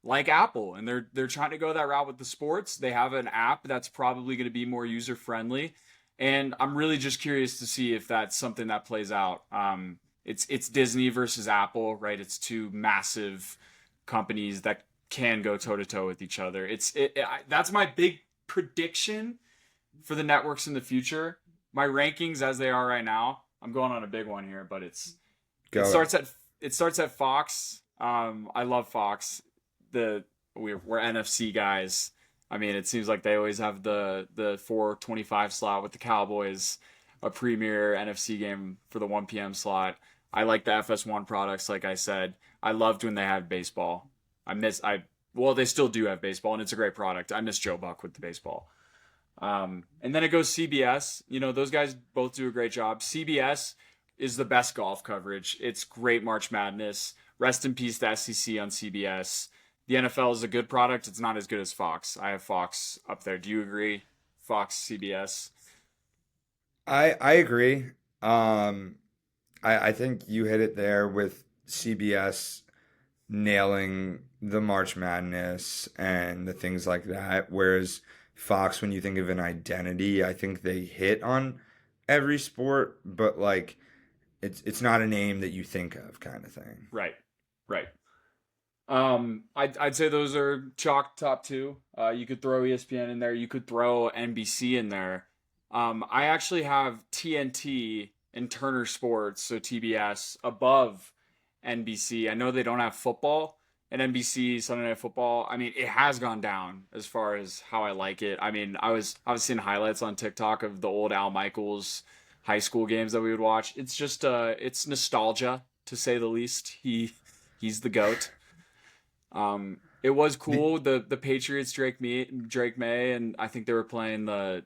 like Apple, and they're trying to go that route with the sports. They have an app that's probably going to be more user friendly, and I'm really just curious to see if that's something that plays out. It's Disney versus Apple, right? It's two massive companies that can go toe to toe with each other. That's my big prediction for the networks in the future. My rankings as they are right now. I'm going on a big one here, but it Go. starts at Fox. I love Fox. We're NFC guys. I mean, it seems like they always have the 4:25 slot with the Cowboys, a premier NFC game for the 1 p.m. slot. I like the FS1 products, like I said. I loved when they had baseball. Well, they still do have baseball, and it's a great product. I miss Joe Buck with the baseball. And then it goes CBS. Those guys both do a great job. CBS is the best golf coverage. It's great March Madness. Rest in peace to SEC on CBS. The NFL is a good product. It's not as good as Fox. I have Fox up there. Do you agree? Fox, CBS. I agree. I think you hit it there with CBS nailing the March Madness and the things like that. Whereas Fox, when you think of an identity, I think they hit on every sport, but like it's not a name that you think of, kind of thing. Right. Right. I'd say those are chalk top two. You could throw ESPN in there. You could throw NBC in there. I actually have TNT and Turner Sports, so TBS, above NBC. I know they don't have football, and NBC Sunday Night Football. I mean, it has gone down as far as how I like it. I mean, I was seeing highlights on TikTok of the old Al Michaels high school games that we would watch. It's just it's nostalgia, to say the least. He's the GOAT. It was cool. The Patriots, Drake May, and I think they were playing the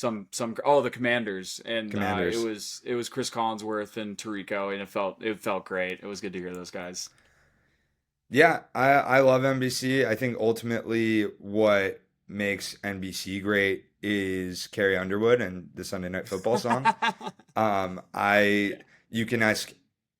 Commanders, and Commanders. it was Chris Collinsworth and Tirico, and it felt great. It was good to hear those guys. Yeah, I love NBC. I think ultimately what makes NBC great is Carrie Underwood and the Sunday Night Football song. Yeah. You can ask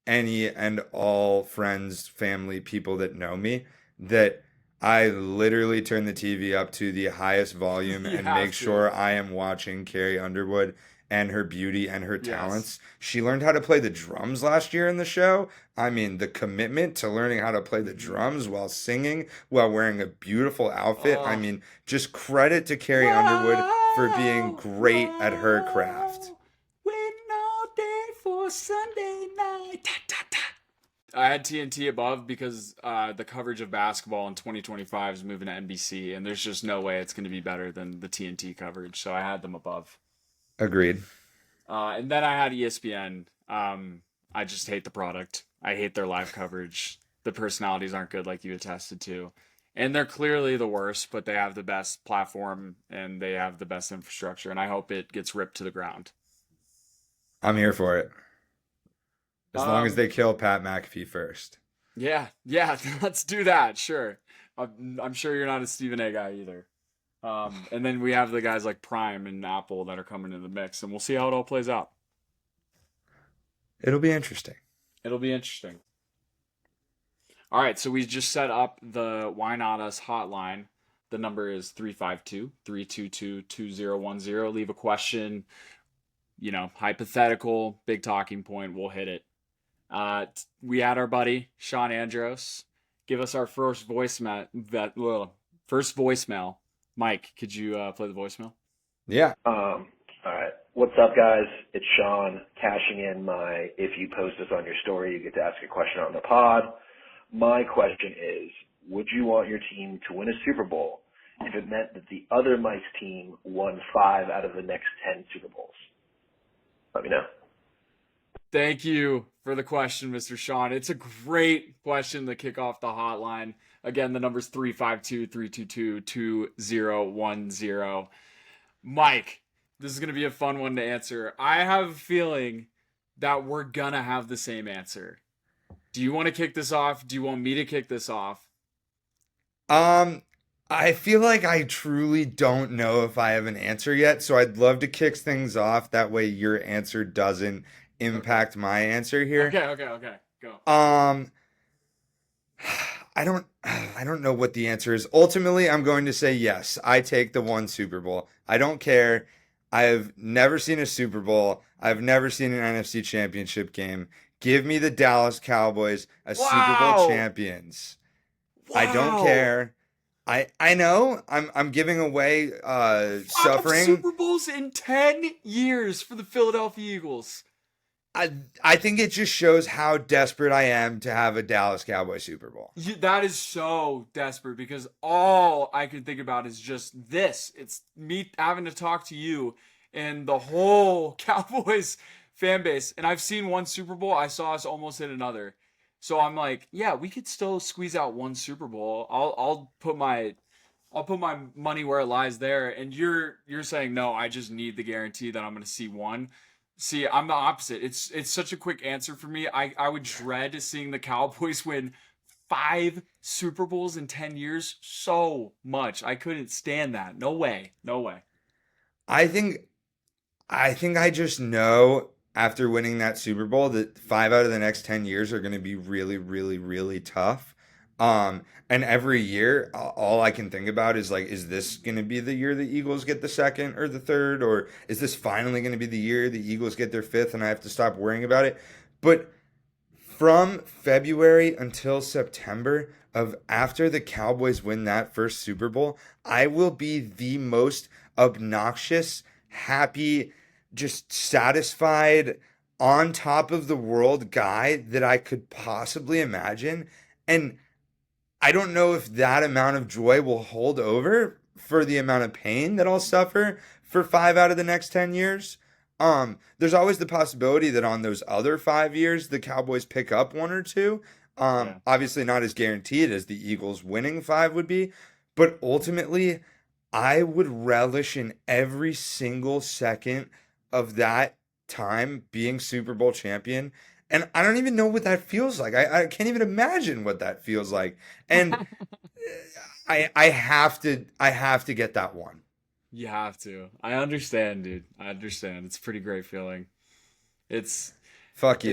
any and all friends, family, people that know me that I literally turn the TV up to the highest volume You and have make to. sure I am watching Carrie Underwood and her beauty and her Yes. talents. She learned how to play the drums last year in the show. I mean, the commitment to learning how to play the Mhm. drums while singing, while wearing a beautiful outfit. I Oh. mean, just credit to Carrie Underwood for being Wow, great at her craft. wow, waiting all day for Sunday night. Ta, ta, ta. I had TNT above because the coverage of basketball in 2025 is moving to NBC, and there's just no way it's going to be better than the TNT coverage. So I had them above. Agreed. And then I had ESPN. I just hate the product. I hate their live coverage. The personalities aren't good, like you attested to. And they're clearly the worst, but they have the best platform and they have the best infrastructure. And I hope it gets ripped to the ground. I'm here for it. As long as Um, they kill Pat McAfee first. yeah, let's do that. Sure. I'm sure you're not a Stephen A guy either. And then we have the guys like Prime and Apple that are coming in the mix, and we'll see how it all plays out. It'll be interesting. It'll be interesting. All right, so we just set up the Why Not Us hotline. The number is 352-322-2010. Leave a question, hypothetical, big talking point. We'll hit it. We had our buddy, Sean Andros, give us our first voicemail. Mike, could you play the voicemail? Yeah. All right. What's up, guys? It's Sean cashing in my if you post us on your story, you get to ask a question on the pod. My question is, would you want your team to win a Super Bowl if it meant that the other Mike's team won 5 out of the next 10 Super Bowls? Let me know. Thank you for the question, Mr. Sean. It's a great question to kick off the hotline. Again, the number's 352-322-2010. Mike, this is going to be a fun one to answer. I have a feeling that we're going to have the same answer. Do you want to kick this off? Do you want me to kick this off? I feel like I truly don't know if I have an answer yet, so I'd love to kick things off. That way your answer doesn't impact my answer here. Okay. Go. I don't know what the answer is. Ultimately, I'm going to say yes. I take the one Super Bowl. I don't care. I've never seen a Super Bowl. I've never seen an NFC Championship game. Give me the Dallas Cowboys as Super Bowl champions. I don't care. I know I'm giving away suffering. Super Bowls in 10 years for the Philadelphia Eagles. I think it just shows how desperate I am to have a Dallas Cowboys Super Bowl. That is so desperate because all I can think about is just this. It's me having to talk to you and the whole Cowboys fan base. And I've seen one Super Bowl. I saw us almost hit another. So I'm like, yeah, we could still squeeze out one Super Bowl. I'll put my money where it lies there. And you're saying no, I just need the guarantee that I'm going to see one. See, I'm the opposite. It's such a quick answer for me. I would dread seeing the Cowboys win 5 Super Bowls in 10 years so much. I couldn't stand that. No way. I think I just know after winning that Super Bowl that 5 out of the next 10 years are going to be really, really, really tough. And every year, all I can think about is like, is this going to be the year the Eagles get the second or the third? Or is this finally going to be the year the Eagles get their fifth and I have to stop worrying about it? But from February until September of after the Cowboys win that first Super Bowl, I will be the most obnoxious, happy, just satisfied, on top of the world guy that I could possibly imagine. And I don't know if that amount of joy will hold over for the amount of pain that I'll suffer for 5 out of the next 10 years. There's always the possibility that on those other 5 years, the Cowboys pick up 1 or 2. Obviously not as guaranteed as the Eagles winning 5 would be, but ultimately I would relish in every single second of that time being Super Bowl champion. And I don't even know what that feels like. I can't even imagine what that feels like. And I have to get that one. You have to. I understand, dude. I understand. It's a pretty great feeling. It's Fuck you.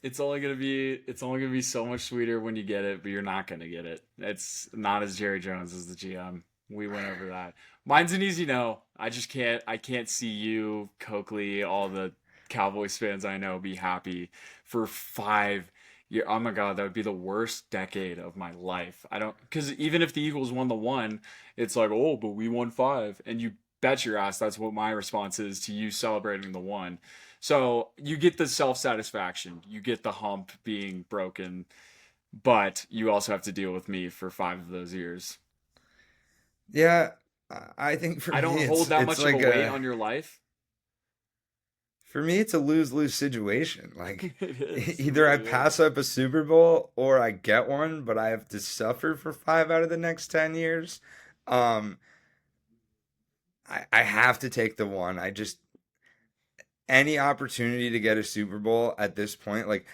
It's only gonna be so much sweeter when you get it, but you're not gonna get it. It's not as Jerry Jones as the GM. We went over that. Mine's an easy no. I can't see you, Coakley, all the Cowboys fans I know be happy for 5 years. Oh my God, that would be the worst decade of my life. Because even if the Eagles won the 1, it's like, oh, but we won 5. And you bet your ass that's what my response is to you celebrating the 1. So you get the self-satisfaction, you get the hump being broken, but you also have to deal with me for 5 of those years. Yeah, I think for me, I don't hold that much like of a weight on your life. For me, it's a lose-lose situation. Like, It either I really pass up a Super Bowl or I get one, but I have to suffer for 5 out of the next 10 years. I have to take the 1. Any opportunity to get a Super Bowl at this point, like,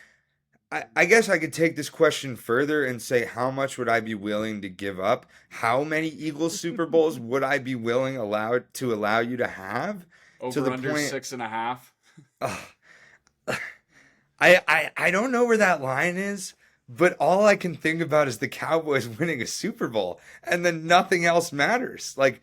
I guess I could take this question further and say, how much would I be willing to give up? How many Eagles Super Bowls would I be willing to allow you to have? Over under 6.5. I don't know where that line is, but all I can think about is the Cowboys winning a Super Bowl, and then nothing else matters. Like,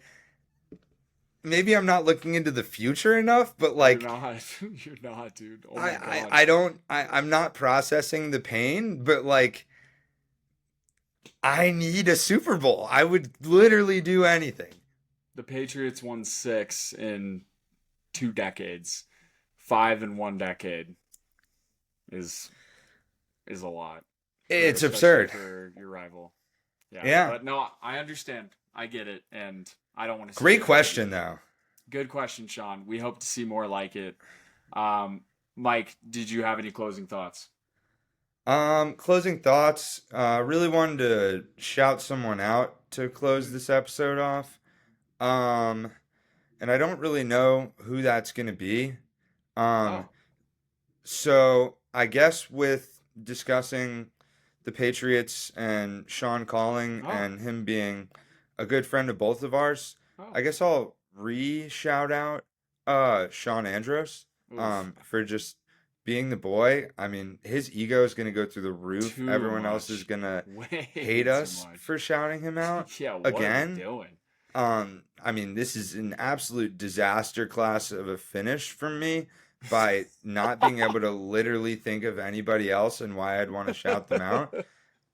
maybe I'm not looking into the future enough, but like, You're not, dude. Oh my God. I'm not processing the pain, but like, I need a Super Bowl. I would literally do anything. The Patriots won 6 in 2 decades. 5 in 1 decade is a lot. It's Especially absurd for your rival. Yeah. But no, I understand. I get it, and I don't want to. Great question, though. Good question, Sean. We hope to see more like it. Mike, did you have any closing thoughts? Closing thoughts. Really wanted to shout someone out to close this episode off. And I don't really know who that's gonna be. So I guess with discussing the Patriots and Sean calling and him being a good friend of both of ours, I guess I'll shout out Sean Andros for just being the boy, I mean, his ego is going to go through the roof. Too Everyone else much. is going to Way hate too us much. for shouting him out Yeah, what are we again. doing? I mean, this is an absolute disaster class of a finish from me by not being able to literally think of anybody else and why I'd want to shout them out.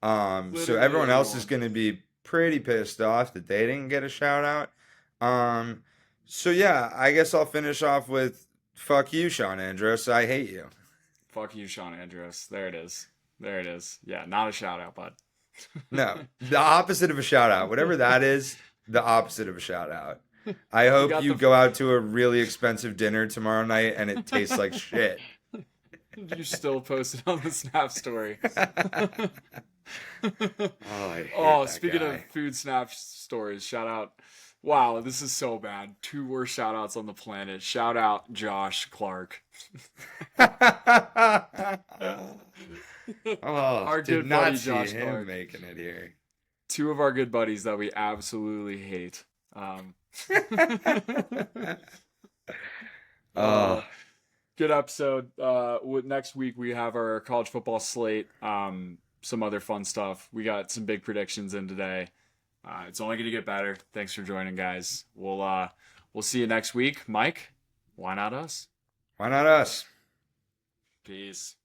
So Literally everyone else is anyone. going to be pretty pissed off that they didn't get a shout out. So yeah, I guess I'll finish off with fuck you, Sean Andros. I hate you. Fuck you, Sean Andros. There it is. There it is. Yeah, not a shout out, bud. No, the opposite of a shout out. Whatever that is, the opposite of a shout out. I hope got you the- go out to a really expensive dinner tomorrow night and it tastes like shit. You still posted on the Snap story. I hate Oh, that speaking guy. of food Snap stories, shout out. Wow, this is so bad. 2 worst shout outs on the planet. Shout out Josh Clark. Our Did good not buddy see Josh him Clark. making it here. 2 of our good buddies that we absolutely hate. Good episode. Next week we have our college football slate. Some other fun stuff. We got some big predictions in today. It's only going to get better. Thanks for joining, guys. We'll see you next week. Mike, why not us? Why not us? Peace.